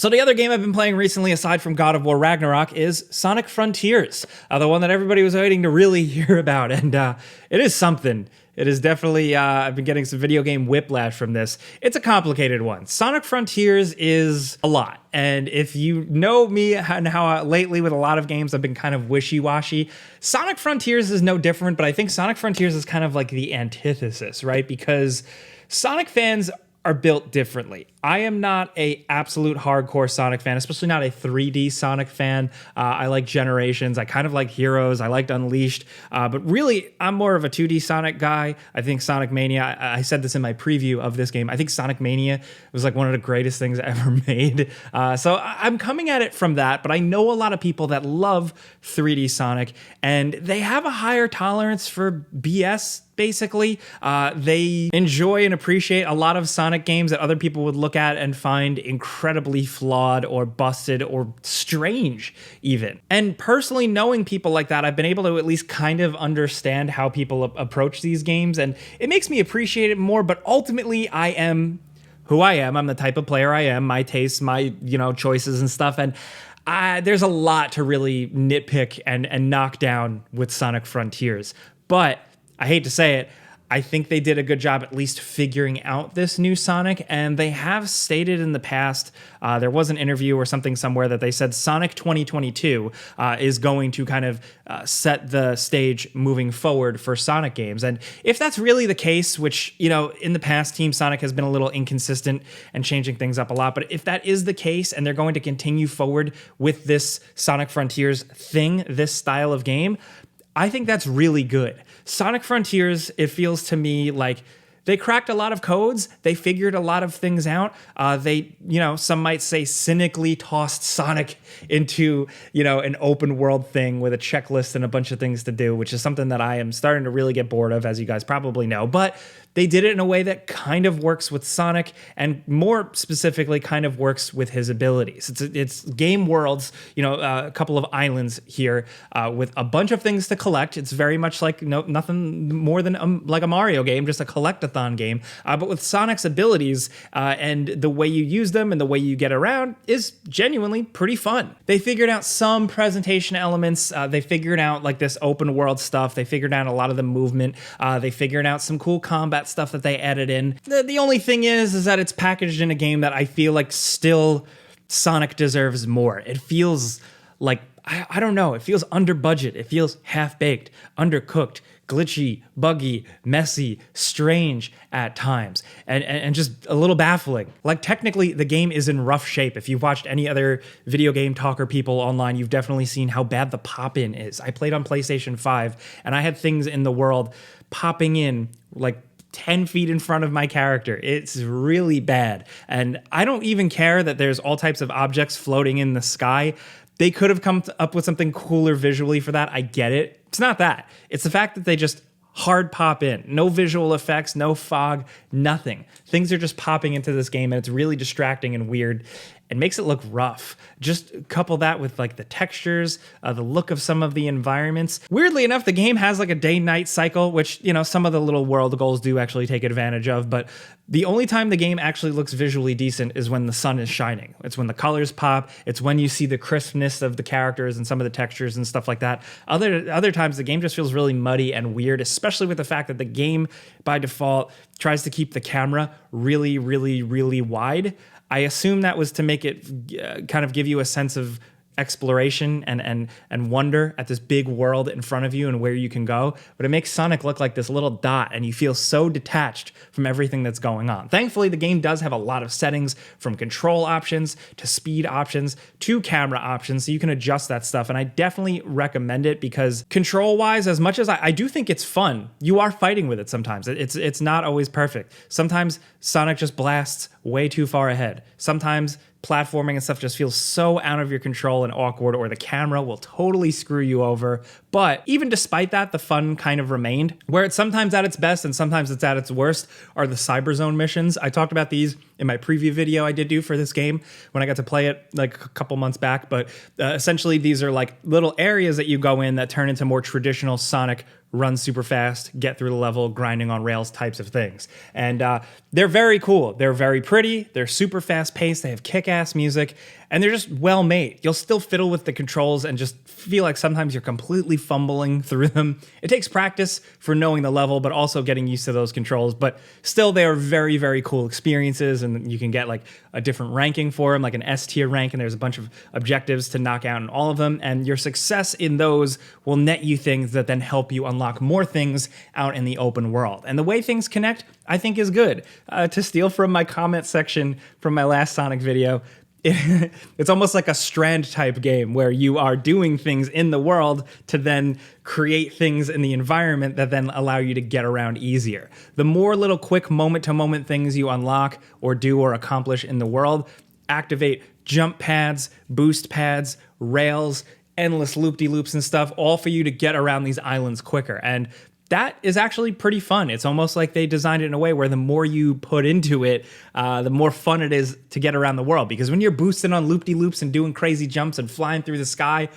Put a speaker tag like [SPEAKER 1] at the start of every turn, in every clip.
[SPEAKER 1] So the other game I've been playing recently, aside from God of War Ragnarok, is Sonic Frontiers, the one that everybody was waiting to really hear about, and it is something. It is definitely, I've been getting some video game whiplash from this. It's a complicated one. Sonic Frontiers is a lot, and if you know me and how lately with a lot of games I've been kind of wishy-washy, Sonic Frontiers is no different, but I think Sonic Frontiers is kind of like the antithesis, right? Because Sonic fans are built differently. I am not a absolute hardcore Sonic fan, especially not a 3D Sonic fan. I like Generations. I kind of like Heroes. I liked Unleashed. But really, I'm more of a 2D Sonic guy. I think Sonic Mania, I said this in my preview of this game, I think Sonic Mania was like one of the greatest things ever made. So I'm coming at it from that, but I know a lot of people that love 3D Sonic, and they have a higher tolerance for BS. Basically, they enjoy and appreciate a lot of Sonic games that other people would look at and find incredibly flawed or busted or strange even. And personally, knowing people like that, I've been able to at least kind of understand how people approach these games, and it makes me appreciate it more. But ultimately, I am who I am. I'm the type of player I am, my tastes, my choices and stuff, and there's a lot to really nitpick and knock down with Sonic Frontiers. But I hate to say it, I think they did a good job at least figuring out this new Sonic, and they have stated in the past, there was an interview or something somewhere that they said Sonic 2022 is going to kind of set the stage moving forward for Sonic games. And if that's really the case, which, in the past, Team Sonic has been a little inconsistent and changing things up a lot, but if that is the case and they're going to continue forward with this Sonic Frontiers thing, this style of game, I think that's really good. Sonic Frontiers, it feels to me like they cracked a lot of codes. They figured a lot of things out. They, some might say cynically tossed Sonic into, an open world thing with a checklist and a bunch of things to do, which is something that I am starting to really get bored of, as you guys probably know. But they did it in a way that kind of works with Sonic, and more specifically kind of works with his abilities. It's game worlds, a couple of islands here with a bunch of things to collect. It's very much like nothing more than like a Mario game, just a collect-a-thon game. But with Sonic's abilities and the way you use them and the way you get around is genuinely pretty fun. They figured out some presentation elements. They figured out like this open world stuff. They figured out a lot of the movement. They figured out some cool combat stuff that they added in. The only thing is that it's packaged in a game that I feel like still Sonic deserves more. It feels like, I don't know, it feels under budget. It feels half-baked, undercooked, glitchy, buggy, messy, strange at times, and just a little baffling. Like, technically, the game is in rough shape. If you've watched any other video game talker people online, you've definitely seen how bad the pop-in is. I played on PlayStation 5, and I had things in the world popping in like 10 feet in front of my character. It's really bad. And I don't even care that there's all types of objects floating in the sky. They could have come up with something cooler visually for that. I get it. It's not that. It's the fact that they just hard pop in. No visual effects, no fog, nothing. Things are just popping into this game, and it's really distracting and weird. It makes it look rough. Just couple that with like the textures, the look of some of the environments. Weirdly enough, the game has like a day-night cycle, which, some of the little world goals do actually take advantage of, but the only time the game actually looks visually decent is when the sun is shining. It's when the colors pop. It's when you see the crispness of the characters and some of the textures and stuff like that. Other times, the game just feels really muddy and weird, especially with the fact that the game, by default, tries to keep the camera really, really, really wide. I assume that was to make it kind of give you a sense of exploration and wonder at this big world in front of you and where you can go, but it makes Sonic look like this little dot, and you feel so detached from everything that's going on. Thankfully, the game does have a lot of settings, from control options to speed options to camera options, so you can adjust that stuff, and I definitely recommend it because control-wise, as much as I do think it's fun, you are fighting with it sometimes. It's not always perfect. Sometimes Sonic just blasts way too far ahead. Sometimes platforming and stuff just feels so out of your control and awkward, or the camera will totally screw you over. But even despite that, the fun kind of remained. Where it's sometimes at its best and sometimes it's at its worst are the Cyber Zone missions. I talked about these in my preview video I did do for this game when I got to play it like a couple months back. But essentially these are like little areas that you go in that turn into more traditional Sonic run super fast, get through the level, grinding on rails types of things. And they're very cool. They're very pretty. They're super fast paced. They have kick-ass music, and they're just well made. You'll still fiddle with the controls and just feel like sometimes you're completely fumbling through them. It takes practice for knowing the level, but also getting used to those controls. But still, they are very, very cool experiences, and you can get like a different ranking for them, like an S tier rank, and there's a bunch of objectives to knock out in all of them. And your success in those will net you things that then help you unlock more things out in the open world. And the way things connect, I think, is good. To steal from my comment section from my last Sonic video, it's almost like a Strand type game where you are doing things in the world to then create things in the environment that then allow you to get around easier. The more little quick moment-to-moment things you unlock or do or accomplish in the world activate jump pads, boost pads, rails, endless loop-de-loops and stuff, all for you to get around these islands quicker. And that is actually pretty fun. It's almost like they designed it in a way where the more you put into it, the more fun it is to get around the world. Because when you're boosting on loop-de-loops and doing crazy jumps and flying through the sky,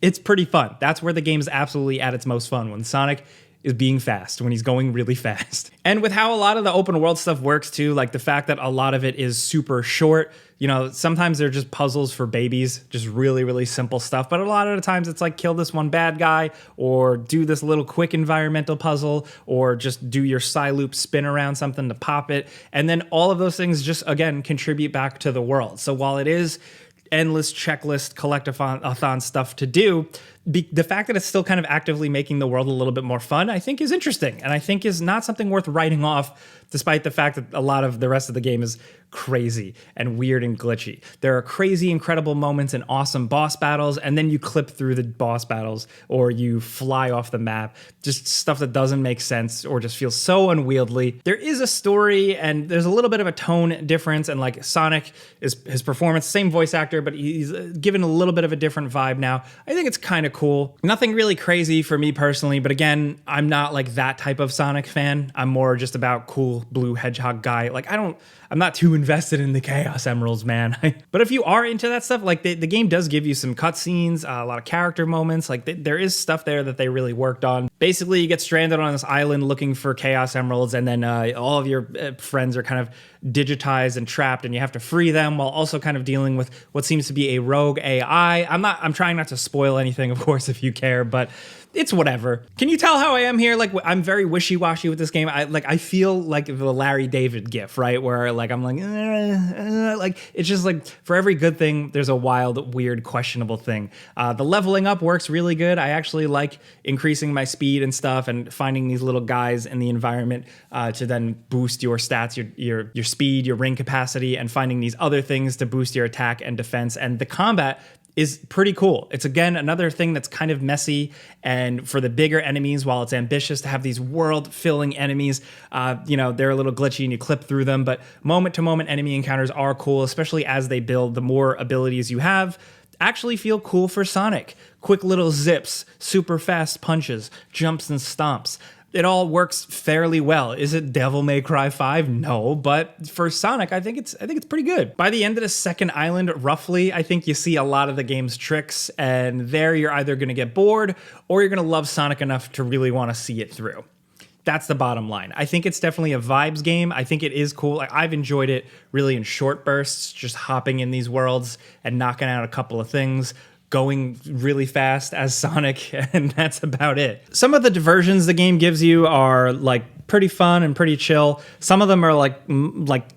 [SPEAKER 1] it's pretty fun. That's where the game is absolutely at its most fun, when Sonic is being fast, when he's going really fast. And with how a lot of the open world stuff works too, like the fact that a lot of it is super short, you know, sometimes they're just puzzles for babies, just really, really simple stuff. But a lot of the times it's like kill this one bad guy, or do this little quick environmental puzzle, or just do your Psy-loop spin around something to pop it. And then all of those things just, again, contribute back to the world. So while it is endless checklist collectathon stuff to do, the fact that it's still kind of actively making the world a little bit more fun, I think is interesting, and I think is not something worth writing off, despite the fact that a lot of the rest of the game is crazy and weird and glitchy. There are crazy, incredible moments and awesome boss battles, and then you clip through the boss battles, or you fly off the map, just stuff that doesn't make sense or just feels so unwieldy. There is a story, and there's a little bit of a tone difference, and like Sonic is his performance, same voice actor, but he's given a little bit of a different vibe now. I think it's kind of cool. Nothing really crazy for me personally, but again, I'm not like that type of Sonic fan. I'm more just about cool blue hedgehog guy. Like I'm not too invested in the Chaos Emeralds, man. But if you are into that stuff, like the game does give you some cutscenes, a lot of character moments. Like there is stuff there that they really worked on. Basically, you get stranded on this island looking for Chaos Emeralds, and then all of your friends are kind of digitized and trapped, and you have to free them while also kind of dealing with what seems to be a rogue AI. I'm trying not to spoil anything, of course, if you care, but it's whatever. Can you tell how I am here? Like, I'm very wishy-washy with this game. I feel like the Larry David gif, right? Where like I'm like, like it's just like for every good thing, there's a wild, weird, questionable thing. The leveling up works really good. I actually like increasing my speed and stuff, and finding these little guys in the environment to then boost your stats, your speed, your ring capacity, and finding these other things to boost your attack and defense. And the combat is pretty cool. It's again another thing that's kind of messy, and for the bigger enemies, while it's ambitious to have these world-filling enemies, they're a little glitchy and you clip through them, but moment-to-moment enemy encounters are cool, especially as they build. The more abilities you have actually feel cool for Sonic. Quick little zips, super fast punches, jumps and stomps. It all works fairly well. Is it Devil May Cry 5? No, but for Sonic, I think it's pretty good. By the end of the second island, roughly, I think you see a lot of the game's tricks, and there you're either going to get bored or you're going to love Sonic enough to really want to see it through. That's the bottom line. I think it's definitely a vibes game. I think it is cool. I've enjoyed it really in short bursts, just hopping in these worlds and knocking out a couple of things, going really fast as Sonic, and that's about it. Some of the diversions the game gives you are like pretty fun and pretty chill. Some of them are like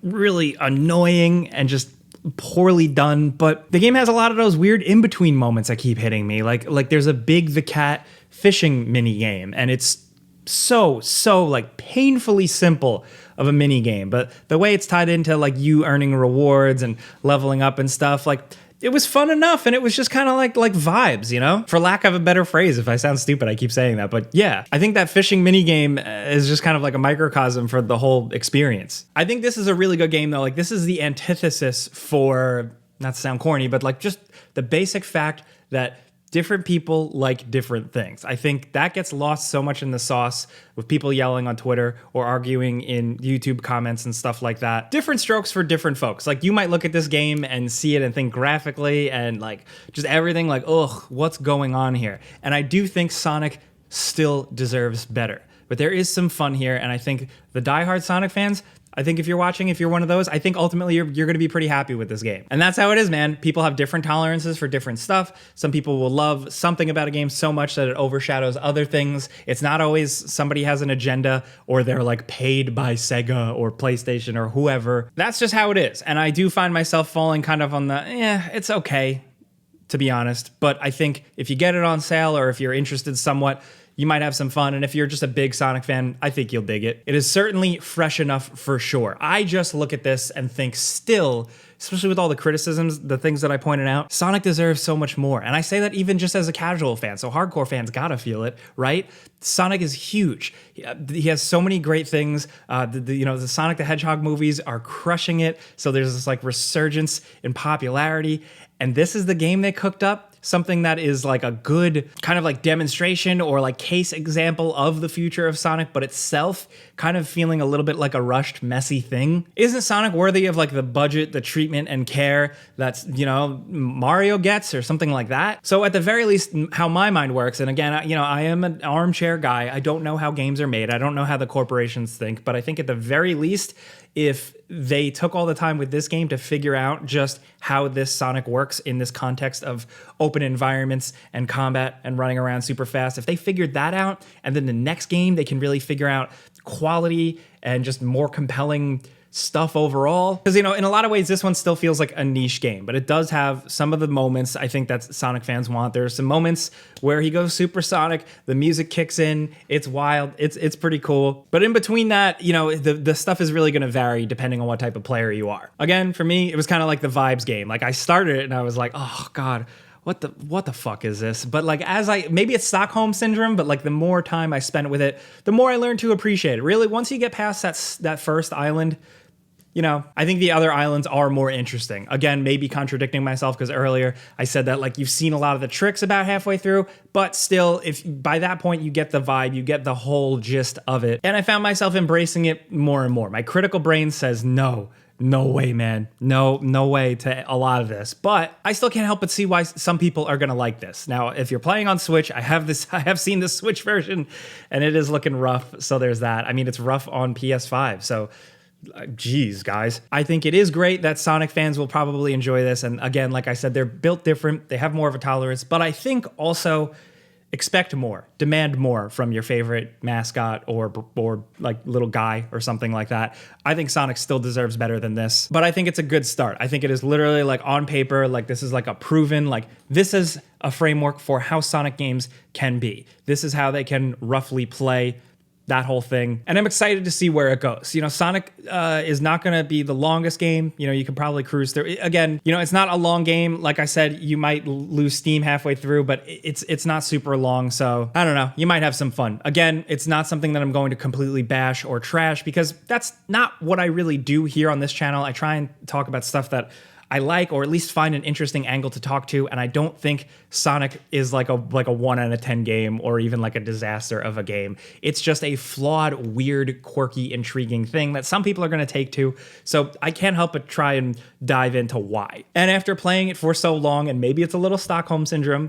[SPEAKER 1] really annoying and just poorly done, but the game has a lot of those weird in-between moments that keep hitting me. Like there's a Big the Cat fishing mini game, and it's so like painfully simple of a mini game, but the way it's tied into like you earning rewards and leveling up and stuff, like it was fun enough, and it was just kind of like vibes, you know? For lack of a better phrase, if I sound stupid, I keep saying that, but yeah, I think that fishing minigame is just kind of like a microcosm for the whole experience. I think this is a really good game, though. Like, this is the antithesis for, not to sound corny, but like just the basic fact that different people like different things. I think that gets lost so much in the sauce with people yelling on Twitter or arguing in YouTube comments and stuff like that. Different strokes for different folks. Like, you might look at this game and see it and think graphically and like just everything like, ugh, what's going on here? And I do think Sonic still deserves better. But there is some fun here, and I think the diehard Sonic fans, I think if you're watching, if you're one of those, I think ultimately you're going to be pretty happy with this game. And that's how it is, man. People have different tolerances for different stuff. Some people will love something about a game so much that it overshadows other things. It's not always somebody has an agenda or they're like paid by Sega or PlayStation or whoever. That's just how it is. And I do find myself falling kind of on the, it's okay, to be honest. But I think if you get it on sale or if you're interested somewhat, you might have some fun. And if you're just a big Sonic fan, I think you'll dig it. It is certainly fresh enough for sure. I just look at this and think still, especially with all the criticisms, the things that I pointed out, Sonic deserves so much more. And I say that even just as a casual fan. So hardcore fans gotta feel it, right? Sonic is huge. He has so many great things. The Sonic the Hedgehog movies are crushing it. So there's this like resurgence in popularity. And this is the game they cooked up. Something that is like a good kind of like demonstration or like case example of the future of Sonic, but itself kind of feeling a little bit like a rushed, messy thing. Isn't Sonic worthy of like the budget, the treatment and care that's, Mario gets or something like that? So at the very least, how my mind works, and again, I am an armchair guy. I don't know how games are made. I don't know how the corporations think, but I think at the very least, if they took all the time with this game to figure out just how this Sonic works in this context of open environments and combat and running around super fast, if they figured that out, and then the next game they can really figure out quality and just more compelling stuff overall. Because, in a lot of ways, this one still feels like a niche game, but it does have some of the moments I think that Sonic fans want. There are some moments where he goes supersonic, the music kicks in, it's wild, it's pretty cool. But in between that, the stuff is really going to vary depending on what type of player you are. Again, for me, it was kind of like the vibes game. Like, I started it and I was like, oh God, what the fuck is this? But like, maybe it's Stockholm syndrome, but like the more time I spent with it, the more I learned to appreciate it. Really, once you get past that first island, I think the other islands are more interesting. Again, maybe contradicting myself because earlier I said that like you've seen a lot of the tricks about halfway through, but still, if by that point you get the vibe, you get the whole gist of it. And I found myself embracing it more and more. My critical brain says no way, man. No way to a lot of this. But I still can't help but see why some people are gonna like this. Now, if you're playing on Switch, I have seen the Switch version and it is looking rough. So there's that. I mean, it's rough on PS5. So geez, guys. I think it is great that Sonic fans will probably enjoy this. And again, like I said, they're built different. They have more of a tolerance, but I think also expect more, demand more from your favorite mascot or like little guy or something like that. I think Sonic still deserves better than this, but I think it's a good start. I think it is literally like on paper, like this is like a proven, like this is a framework for how Sonic games can be. This is how they can roughly play that whole thing. And I'm excited to see where it goes. Sonic is not going to be the longest game. You can probably cruise through. Again, it's not a long game. Like I said, you might lose steam halfway through, but it's not super long. So I don't know. You might have some fun. Again, it's not something that I'm going to completely bash or trash because that's not what I really do here on this channel. I try and talk about stuff that I like, or at least find an interesting angle to talk to. And I don't think Sonic is like a 1 out of 10 game or even like a disaster of a game. It's just a flawed, weird, quirky, intriguing thing that some people are going to take to. So I can't help but try and dive into why. And after playing it for so long, and maybe it's a little Stockholm syndrome,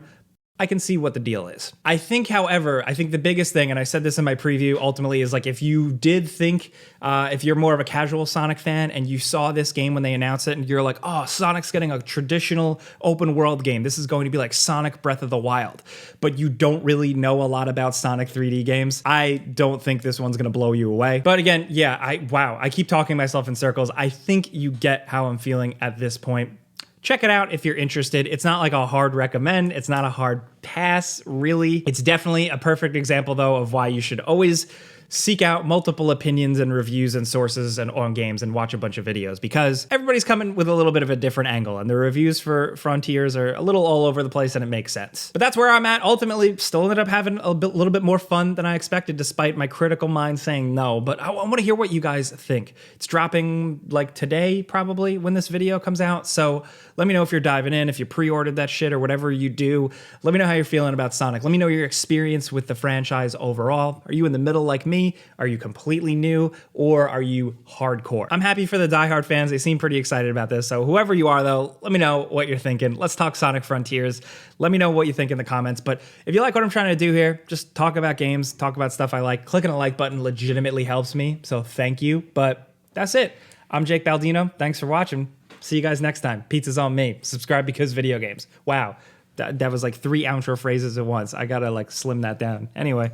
[SPEAKER 1] I can see what the deal is. I think, however, the biggest thing, and I said this in my preview, ultimately is like if you did think, if you're more of a casual Sonic fan and you saw this game when they announced it and you're like, oh, Sonic's getting a traditional open world game. This is going to be like Sonic Breath of the Wild. But you don't really know a lot about Sonic 3D games. I don't think this one's going to blow you away. But again, yeah, I keep talking myself in circles. I think you get how I'm feeling at this point. Check it out if you're interested. It's not like a hard recommend. It's not a hard pass, really. It's definitely a perfect example, though, of why you should always seek out multiple opinions and reviews and sources and on games and watch a bunch of videos, because everybody's coming with a little bit of a different angle, and the reviews for Frontiers are a little all over the place, and it makes sense. But that's where I'm at. Ultimately, still ended up having a little bit more fun than I expected, despite my critical mind saying no. But I want to hear what you guys think. It's dropping like today, probably, when this video comes out. So let me know if you're diving in, if you pre-ordered that shit or whatever you do. Let me know how you're feeling about Sonic. Let me know your experience with the franchise overall. Are you in the middle like me? Are you completely new? Or are you hardcore? I'm happy for the diehard fans. They seem pretty excited about this. So whoever you are, though, let me know what you're thinking. Let's talk Sonic Frontiers. Let me know what you think in the comments. But if you like what I'm trying to do here, just talk about games, talk about stuff I like. Clicking a like button legitimately helps me. So thank you. But that's it. I'm Jake Baldino. Thanks for watching. See you guys next time. Pizza's on me. Subscribe because video games. Wow. That was like 3 outro phrases at once. I gotta like slim that down. Anyway.